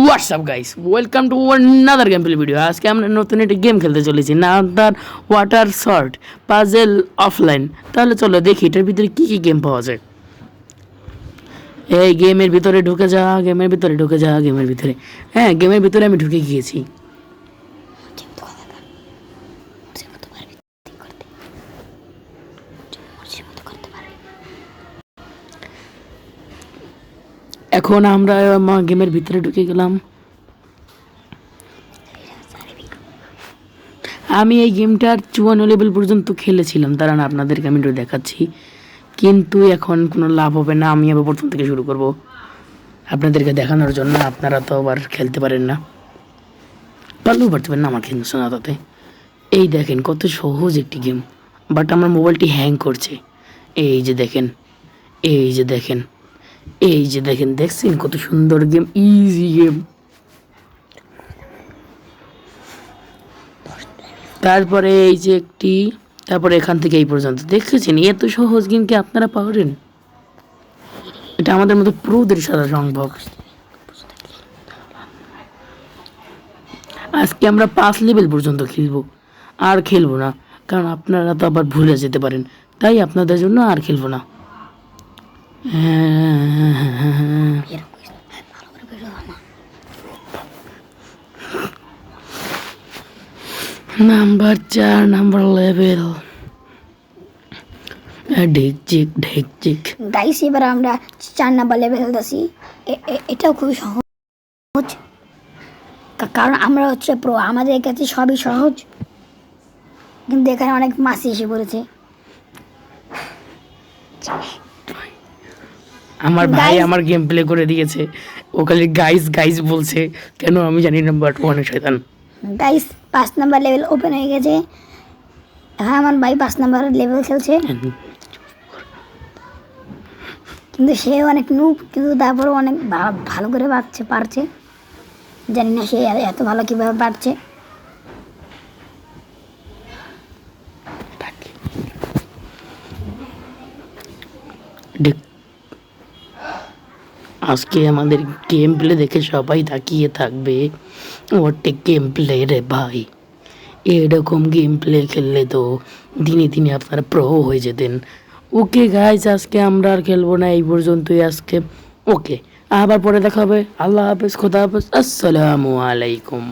WhatsApp guys, welcome to another game play video. আজকে আমরা নতুন একটা গেম খেলতে চলেছি, নাম তার ওয়াটার শর্ট পাজেল অফলাইন। তাহলে চলো দেখি এটার ভিতরে কী কী গেম পাওয়া যায়। এই গেমের ভিতরে ঢুকে যা, গেমের ভিতরে ঢুকে যা, গেমের ভিতরে। হ্যাঁ, গেমের ভিতরে আমি ঢুকে গিয়েছি। এখন আমরা গেমের ভিতরে ঢুকে গেলাম। আমি এই গেমটার 54 লেভেল পর্যন্ত খেলেছিলাম, দাঁড়ান আপনাদেরকে আমি একটু দেখাচ্ছি। কিন্তু এখন কোনো লাভ হবে না, আমি আবার প্রথম থেকে শুরু করব আপনাদেরকে দেখানোর জন্য। আপনারা তো আবার খেলতে পারেন না, পারলেও পারতে পারেন না আমার কিন্তু শোনা তাতে। এই দেখেন কত সহজ একটি গেম, বাট আমার মোবাইলটি হ্যাং করছে। এই যে দেখেন, এই যে দেখেন, এই যে দেখেন, দেখছেন কত সুন্দর গেম, ইজি গেম। তারপরে এই যে একটি, তারপরে এখান থেকে এই পর্যন্ত দেখেছেন, এত সহজ গেম কি আপনারা পারেন? এটা আমাদের মতো প্রোদের সাথে সম্ভব। আজকে আমরা 5 লেভেল পর্যন্ত খেলবো, আর খেলবো না, কারণ আপনারা তো আবার ভুলে যেতে পারেন, তাই আপনাদের জন্য আর খেলবো না। Number 4 number level. ঢেকচিক ঢেকচিক গাইস, এবার আমরা 4 নাম্বার লেভেল খেলতেছি। এটাও খুবই সহজ, কারণ আমরা হচ্ছে প্রো, আমাদের কাছে সবই সহজ। কিন্তু এখানে অনেক মাছি এসে পড়েছে। আমার ভাই আমার গেম প্লে করে দিয়েছে, ও খালি গাইস গাইস বলছে, কেন আমি জানি না, বাট অনেক শয়তান। গাইস 5 নাম্বার লেভেল ওপেন হয়ে গেছে। হ্যাঁ, আমার ভাই 5 নাম্বার লেভেল খেলছে, কিন্তু সে অনেক নুব, কিন্তু তারপরে অনেক ভালো করে পারছে। জানি না সে এত ভালো কীভাবে পারছে। আজকে আমাদের গেম প্লে দেখে সবাই তাকিয়ে থাকবে, ওটে গেম প্লে রে ভাই। এরকম গেম প্লে খেললে তো দিনে দিনে আপনারা প্রো হয়ে যেতেন। ওকে গাইজ, আজকে আমরা আর খেলবো না, এই পর্যন্তই আজকে। ওকে, আবার পরে দেখা হবে। আল্লাহ হাফেজ, খোদা হাফেজ, আসসালামু আলাইকুম।